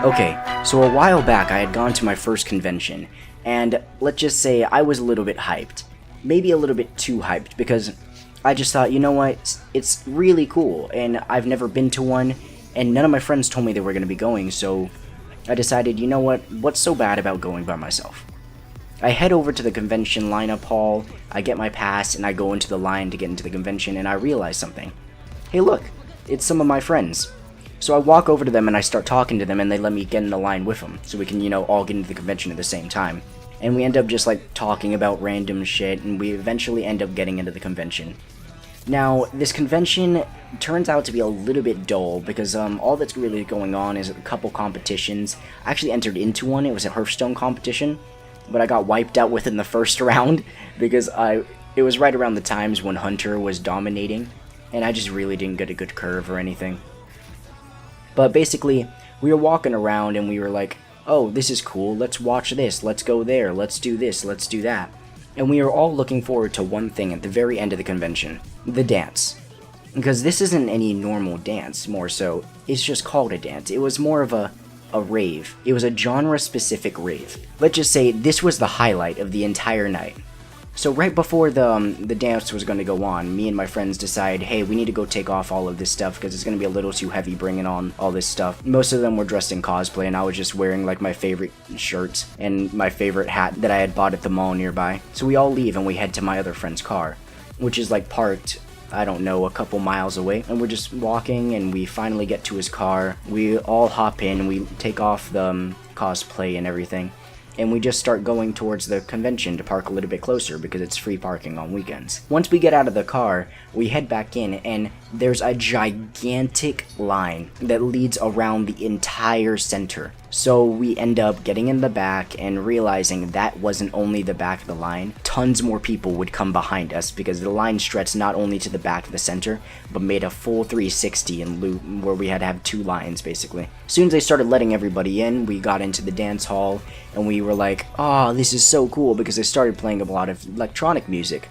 Okay, so a while back I had gone to my first convention, and let's just say I was a little bit hyped. Maybe a little bit too hyped, because I just thought, you know what, it's really cool, and I've never been to one, and none of my friends told me they were going to be going, so I decided, you know what, what's so bad about going by myself? I head over to the convention lineup hall, I get my pass, and I go into the line to get into the convention, and I realize something. Hey look, it's some of my friends. So I walk over to them and I start talking to them, and they let me get in the line with them, so we can, all get into the convention at the same time. And we end up just talking about random shit, and we eventually end up getting into the convention. Now, this convention turns out to be a little bit dull, because all that's really going on is a couple competitions. I actually entered into one. It was a Hearthstone competition, but I got wiped out within the first round, because it was right around the times when Hunter was dominating, and I just really didn't get a good curve or anything. But basically, we were walking around and we were like, oh, this is cool, let's watch this, let's go there, let's do this, let's do that. And we were all looking forward to one thing at the very end of the convention, the dance. Because this isn't any normal dance, more so, it's just called a dance. It was more of a rave. It was a genre-specific rave. Let's just say this was the highlight of the entire night. So right before the dance was going to go on, me and my friends decide, hey, we need to go take off all of this stuff because it's going to be a little too heavy bringing on all this stuff. Most of them were dressed in cosplay, and I was just wearing my favorite shirts and my favorite hat that I had bought at the mall nearby. So we all leave and we head to my other friend's car, which is parked, I don't know, a couple miles away. And we're just walking and we finally get to his car. We all hop in, we take off the cosplay and everything. And we just start going towards the convention to park a little bit closer because it's free parking on weekends. Once we get out of the car, we head back in, and there's a gigantic line that leads around the entire center. So we end up getting in the back and realizing that wasn't only the back of the line. Tons more people would come behind us because the line stretched not only to the back of the center, but made a full 360 in loop where we had to have two lines basically. As soon as they started letting everybody in, we got into the dance hall and we were like, oh, this is so cool, because they started playing a lot of electronic music.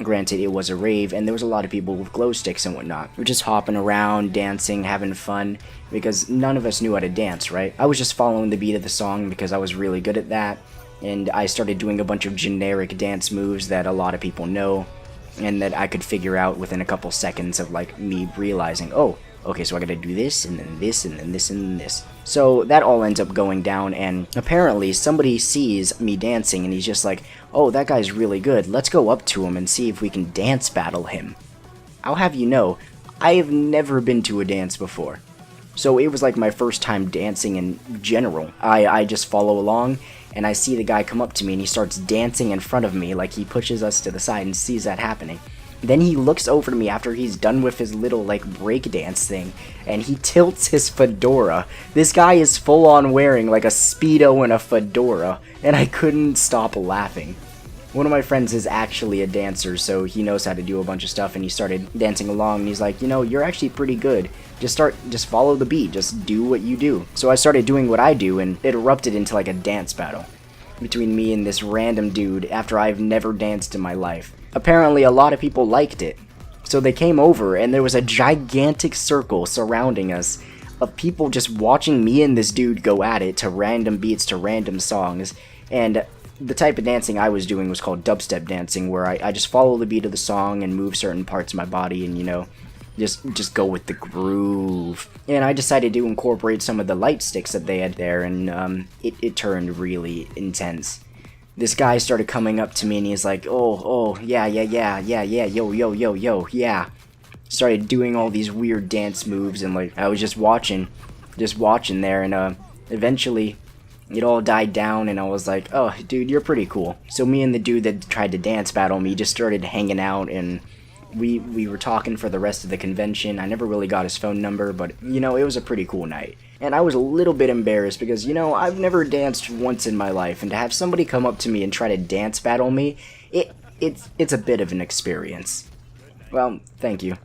Granted, it was a rave, and there was a lot of people with glow sticks and whatnot. We're just hopping around, dancing, having fun, because none of us knew how to dance, right? I was just following the beat of the song because I was really good at that, and I started doing a bunch of generic dance moves that a lot of people know, and that I could figure out within a couple seconds of me realizing, oh, okay, so I gotta do this, and then this, and then this, and then this. So that all ends up going down, and apparently somebody sees me dancing, and he's just like, oh, that guy's really good, let's go up to him and see if we can dance battle him. I'll have you know, I have never been to a dance before. So it was my first time dancing in general. I just follow along, and I see the guy come up to me, and he starts dancing in front of me, he pushes us to the side and sees that happening. Then he looks over to me after he's done with his little break dance thing, and he tilts his fedora. This guy is full on wearing a Speedo and a fedora, and I couldn't stop laughing. One of my friends is actually a dancer, so he knows how to do a bunch of stuff, and he started dancing along, and he's like, you're actually pretty good. Just follow the beat, just do what you do. So I started doing what I do, and it erupted into a dance battle between me and this random dude after I've never danced in my life. Apparently a lot of people liked it, so they came over and there was a gigantic circle surrounding us of people just watching me and this dude go at it to random beats to random songs. And the type of dancing I was doing was called dubstep dancing, where I just follow the beat of the song and move certain parts of my body and just go with the groove. And I decided to incorporate some of the light sticks that they had there, and it turned really intense. This guy started coming up to me and he's like, oh, yeah, yo, yeah. Started doing all these weird dance moves, and I was just watching there, and eventually it all died down, and I was like, oh, dude, you're pretty cool. So me and the dude that tried to dance battle me just started hanging out, and we were talking for the rest of the convention. I never really got his phone number, but it was a pretty cool night. And I was a little bit embarrassed because, I've never danced once in my life, and to have somebody come up to me and try to dance battle me, it's a bit of an experience. Well, thank you.